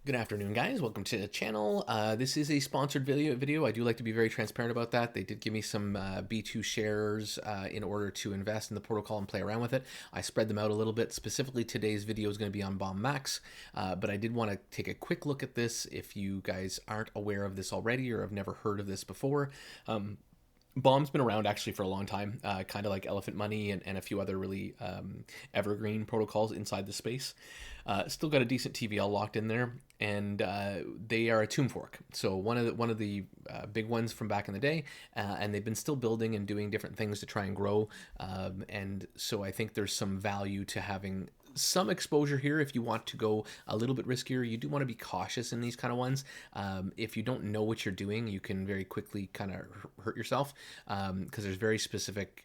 Good afternoon, guys. Welcome to the channel. This is a sponsored video. I do like to be very transparent about that. They did give me some B2 shares in order to invest in the protocol and play around with it. I spread them out a little bit. Specifically, today's video is going to be on BOMB.MONEY, but I did want to take a quick look at this if you guys aren't aware of this already or have never heard of this before. BOMB's been around actually for a long time, kind of like Elephant Money and a few other really evergreen protocols inside the space. Still got a decent TVL locked in there, and they are a tomb fork. So one of the big ones from back in the day, and they've been still building and doing different things to try and grow. And so I think there's some value to having some exposure here. If you want to go a little bit riskier, you do want to be cautious in these kind of ones. If you don't know what you're doing, you can very quickly kind of hurt yourself because there's very specific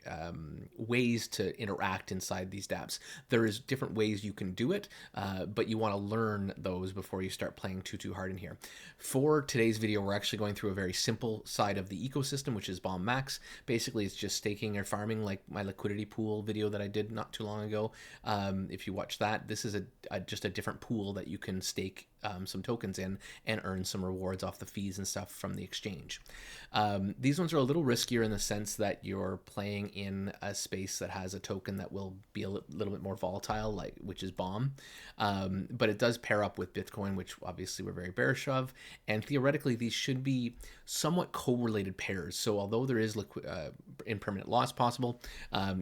ways to interact inside these dApps. There is different ways you can do it, but you want to learn those before you start playing too hard in here. For today's video, we're actually going through a very simple side of the ecosystem, which is BOMB.MONEY. Basically, it's just staking or farming, like my liquidity pool video that I did not too long ago. If you watch that, this is just a different pool that you can stake some tokens in and earn some rewards off the fees and stuff from the exchange. These ones are a little riskier in the sense that you're playing in a space that has a token that will be a little bit more volatile, which is BOMB. But it does pair up with Bitcoin, which obviously we're very bearish of, and theoretically these should be somewhat correlated pairs. So although there is impermanent loss possible,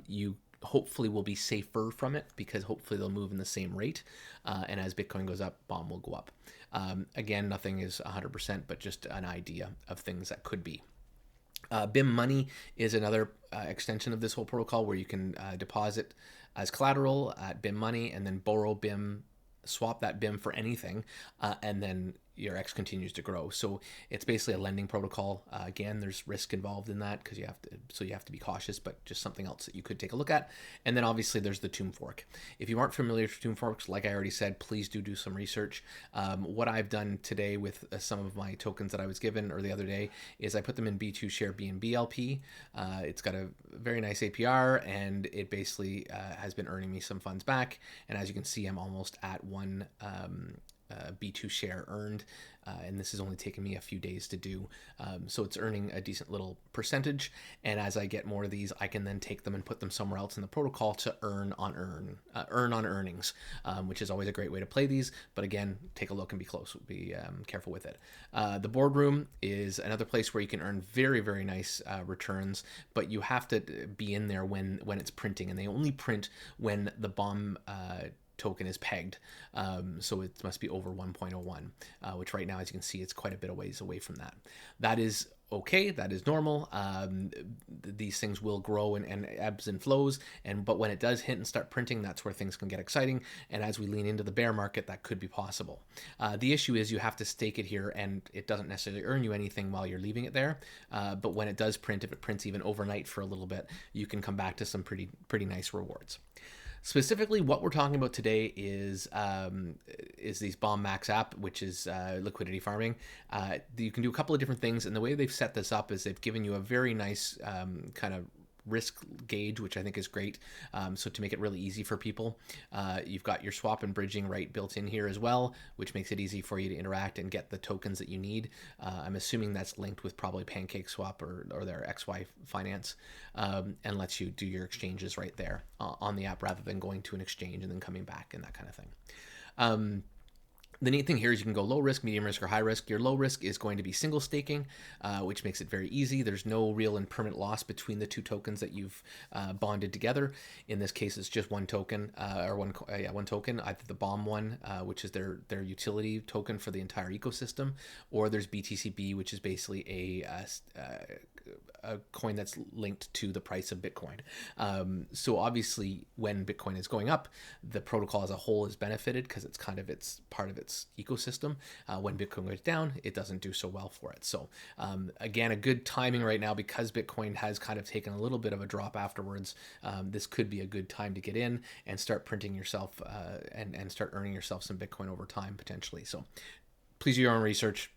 you hopefully will be safer from it because hopefully they'll move in the same rate. And as Bitcoin goes up, BOMB will go up. Again, nothing is 100%, but just an idea of things that could be. BOMB.MONEY is another extension of this whole protocol where you can deposit as collateral at BOMB.MONEY and then borrow BIM, swap that BIM for anything, and then your X continues to grow. So it's basically a lending protocol. Again, there's risk involved in that because you have to be cautious, but just something else that you could take a look at. And then obviously there's the tomb fork. If you aren't familiar with tomb forks, like I already said, please do some research. What I've done today with some of my tokens that I was given or the other day is I put them in B2 Share BNB LP. It's got a very nice APR, and it basically has been earning me some funds back. And as you can see, I'm almost at one B2 share earned, and this has only taken me a few days to do. So it's earning a decent little percentage, and as I get more of these, I can then take them and put them somewhere else in the protocol to earn on earnings, which is always a great way to play these. But again, take a look and be close. Be careful with it. The boardroom is another place where you can earn very nice returns, but you have to be in there when it's printing, and they only print when the BOMB token is pegged, so it must be over 1.01, which right now, as you can see, it's quite a bit of ways away from that. That is okay, that is normal. These things will grow and ebbs and flows, but when it does hit and start printing, that's where things can get exciting, and as we lean into the bear market, that could be possible. The issue is you have to stake it here, and it doesn't necessarily earn you anything while you're leaving it there, but when it does print, if it prints even overnight for a little bit, you can come back to some pretty nice rewards. Specifically, what we're talking about today is these BOMB.MONEY app, which is liquidity farming. You can do a couple of different things, and the way they've set this up is they've given you a very nice kind of risk gauge, which I think is great. So to make it really easy for people, you've got your swap and bridging right built in here as well, which makes it easy for you to interact and get the tokens that you need. I'm assuming that's linked with probably PancakeSwap or their XY Finance, and lets you do your exchanges right there on the app rather than going to an exchange and then coming back and that kind of thing. The neat thing here is you can go low risk, medium risk, or high risk. Your low risk is going to be single staking, which makes it very easy. There's no real and permanent loss between the two tokens that you've bonded together. In this case, it's just one token, one token, either the BOMB one, which is their utility token for the entire ecosystem, or there's BTCB, which is basically a coin that's linked to the price of Bitcoin. So obviously, when Bitcoin is going up, the protocol as a whole is benefited because it's kind of part of its ecosystem. When Bitcoin goes down, it doesn't do so well for it. So again, a good timing right now because Bitcoin has kind of taken a little bit of a drop afterwards. This could be a good time to get in and start printing yourself and start earning yourself some Bitcoin over time potentially. So please do your own research.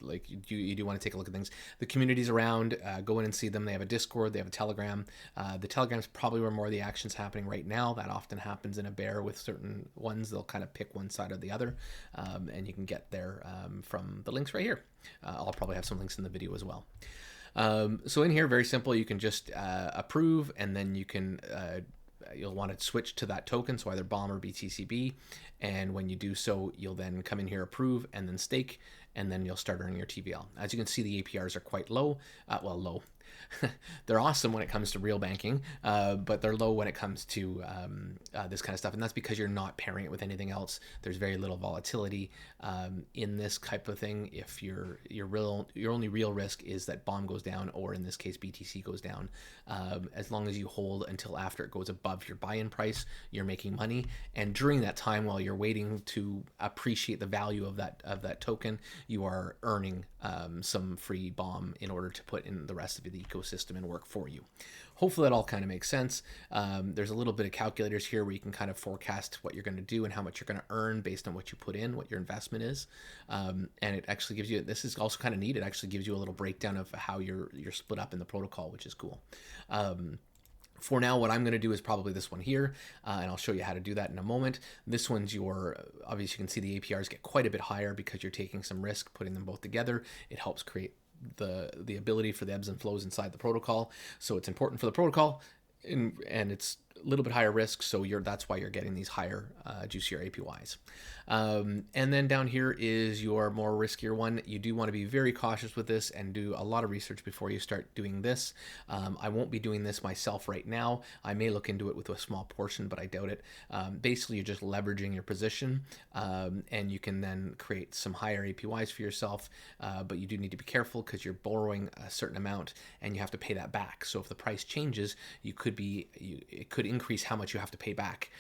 like you do want to take a look at things. The communities around, go in and see them. They have a Discord, they have a Telegram. The Telegram's probably where more of the action's happening right now. That often happens in a bear with certain ones. They'll kind of pick one side or the other, and you can get there from the links right here. I'll probably have some links in the video as well. So in here, very simple. You can just approve, and then you can you'll want to switch to that token, so either BOMB or BTCB. And when you do so, you'll then come in here, approve, and then stake, and then you'll start earning your TVL. As you can see, the APRs are quite low. Well, low. They're awesome when it comes to real banking, but they're low when it comes to this kind of stuff. And that's because you're not pairing it with anything else. There's very little volatility in this type of thing. If your only real risk is that BOMB goes down, or in this case, BTC goes down. As long as you hold until after it goes above your buy-in price, you're making money. And during that time, while you're waiting to appreciate the value of that token, you are earning some free BOMB in order to put in the rest of the ecosystem and work for you. Hopefully that all kind of makes sense. There's a little bit of calculators here where you can kind of forecast what you're going to do and how much you're going to earn based on what you put in, what your investment is. And it actually gives you, this is also kind of neat, it actually gives you a little breakdown of how you're split up in the protocol, which is cool. For now, what I'm going to do is probably this one here, and I'll show you how to do that in a moment. This one's obviously you can see the APRs get quite a bit higher because you're taking some risk putting them both together. It helps create the ability for the ebbs and flows inside the protocol. So it's important for the protocol, and it's a little bit higher risk, so that's why you're getting these higher, juicier APYs. And then down here is your more riskier one. You do want to be very cautious with this and do a lot of research before you start doing this. I won't be doing this myself right now. I may look into it with a small portion, but I doubt it. Basically, you're just leveraging your position, and you can then create some higher APYs for yourself, but you do need to be careful because you're borrowing a certain amount and you have to pay that back. So if the price changes, it could increase how much you have to pay back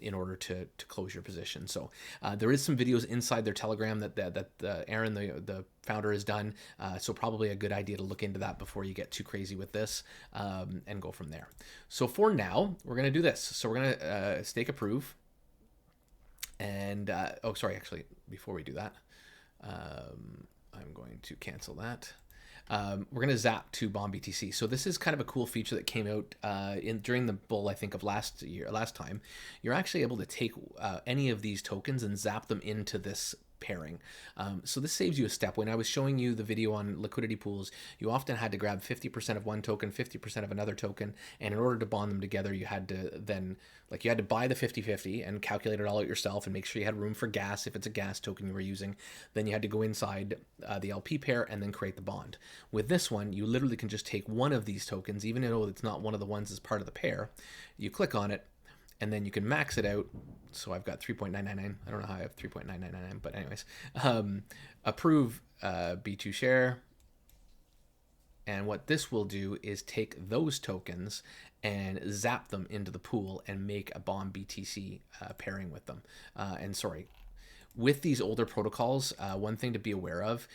in order to close your position. So there is some videos inside their Telegram that Aaron, the founder, has done. So probably a good idea to look into that before you get too crazy with this, and go from there. So for now, we're going to do this. So we're going to stake approve. And, oh, sorry, actually, before we do that, I'm going to cancel that. We're going to zap to BOMB.BTC. So this is kind of a cool feature that came out during the bull, I think, of last time. You're actually able to take any of these tokens and zap them into this pairing. So this saves you a step. When I was showing you the video on liquidity pools, you often had to grab 50% of one token, 50% of another token, and in order to bond them together, you had to then, like, you had to buy the 50-50 and calculate it all out yourself and make sure you had room for gas if it's a gas token you were using. Then you had to go inside the LP pair and then create the bond. With this one, you literally can just take one of these tokens, even though it's not one of the ones as part of the pair. You click on it, and then you can max it out. So I've got 3.999. I don't know how I have 3.9999, but anyways, approve B2 share. And what this will do is take those tokens and zap them into the pool and make a BOMB.BTC pairing with them. And sorry, with these older protocols, one thing to be aware of,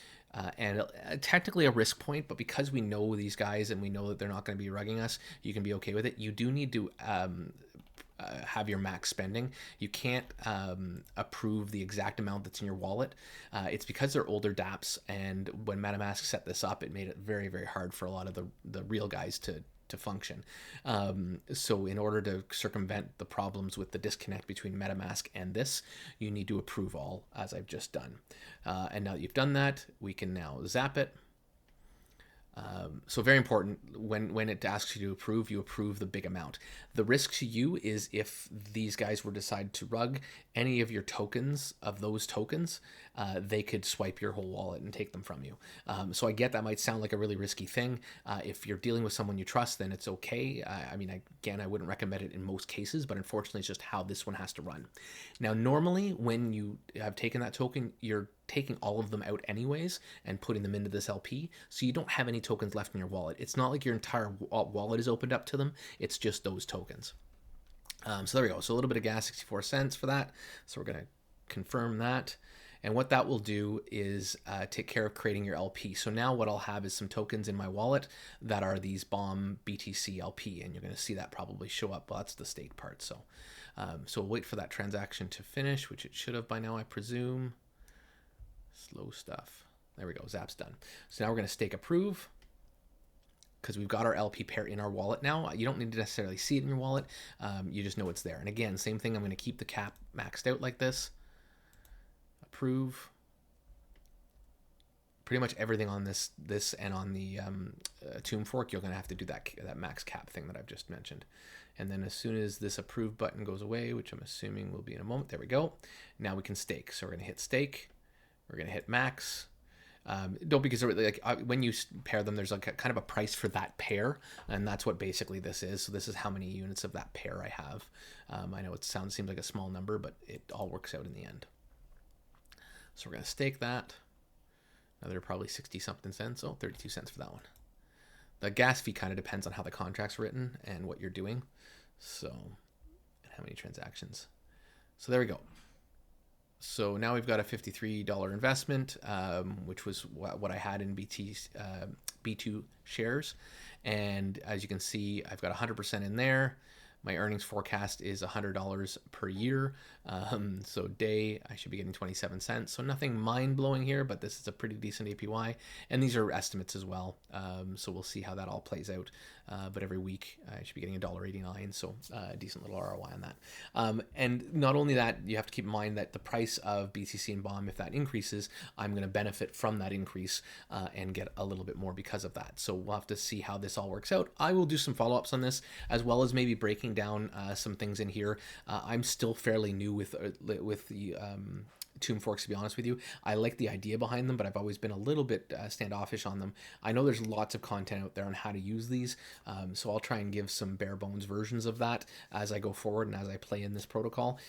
and technically a risk point, but because we know these guys and we know that they're not going to be rugging us, you can be okay with it. You do need to have your max spending. You can't approve the exact amount that's in your wallet. It's because they're older dApps, and when MetaMask set this up, it made it very, very hard for a lot of the real guys to function. So in order to circumvent the problems with the disconnect between MetaMask and this, you need to approve all, as I've just done. And now that you've done that, we can now zap it. So very important, when it asks you to approve, you approve the big amount. The risk to you is if these guys were to decide to rug any of your tokens, of those tokens, they could swipe your whole wallet and take them from you. So I get that might sound like a really risky thing. If you're dealing with someone you trust, then it's okay. I mean, again, I wouldn't recommend it in most cases, but unfortunately it's just how this one has to run. Now, normally when you have taken that token, you're taking all of them out anyways and putting them into this LP, so you don't have any tokens left in your wallet. It's not like your entire wallet is opened up to them, it's just those tokens. So there we go. So a little bit of gas, 64 cents for that. So we're going to confirm that. And what that will do is take care of creating your LP. So now what I'll have is some tokens in my wallet that are these BOMB.BTC LP, and you're going to see that probably show up. Well, that's the stake part. So we'll wait for that transaction to finish, which it should have by now, I presume. Slow stuff. There we go, Zap's done. So now we're going to stake approve, because we've got our LP pair in our wallet now. You don't need to necessarily see it in your wallet. You just know it's there. And again, same thing, I'm going to keep the cap maxed out like this. Approve. Pretty much everything on this and on the Tomb Fork, you're going to have to do that max cap thing that I've just mentioned. And then as soon as this approve button goes away, which I'm assuming will be in a moment, there we go. Now we can stake. So we're going to hit stake. We're going to hit max. Don't, because like when you pair them, there's like kind of a price for that pair, and that's what basically this is. So this is how many units of that pair I have. I know it seems like a small number, but it all works out in the end. So we're going to stake that. Another probably 60 something cents. Oh, 32 cents for that one. The gas fee kind of depends on how the contract's written and what you're doing. So, and how many transactions. So there we go. So now we've got a $53 investment, which was what I had in B2 shares. And as you can see, I've got 100% in there. My earnings forecast is $100 per year. So day, I should be getting 27 cents. So nothing mind-blowing here, but this is a pretty decent APY. And these are estimates as well. So we'll see how that all plays out. But every week, I should be getting $1.89. So a decent little ROI on that. And not only that, you have to keep in mind that the price of BTC and BOMB, if that increases, I'm going to benefit from that increase and get a little bit more because of that. So we'll have to see how this all works out. I will do some follow-ups on this, as well as maybe breaking down some things in here. I'm still fairly new with the Tomb Forks, to be honest with you. I like the idea behind them, but I've always been a little bit standoffish on them. I know there's lots of content out there on how to use these, so I'll try and give some bare bones versions of that as I go forward and as I play in this protocol.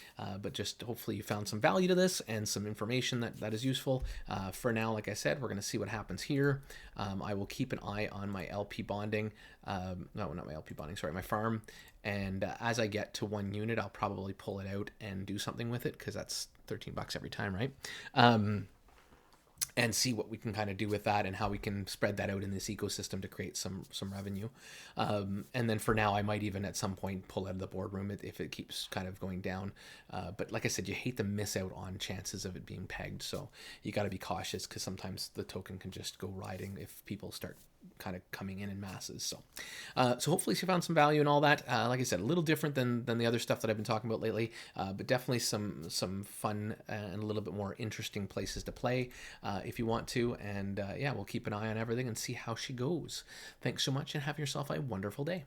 But just hopefully you found some value to this and some information that is useful. For now, like I said, we're going to see what happens here. I will keep an eye on my LP bonding. No, not my LP bonding, sorry, my farm. And as I get to 1 unit, I'll probably pull it out and do something with it, because that's 13 bucks every time, right? And see what we can kind of do with that and how we can spread that out in this ecosystem to create some revenue. And then for now, I might even at some point pull out of the boardroom if it keeps kind of going down. But like I said, you hate to miss out on chances of it being pegged. So you got to be cautious, because sometimes the token can just go riding if people start kind of coming in masses. So hopefully you found some value in all that. Like I said, a little different than the other stuff that I've been talking about lately, but definitely some fun and a little bit more interesting places to play if you want to. And yeah, we'll keep an eye on everything and see how she goes. Thanks so much, and have yourself a wonderful day.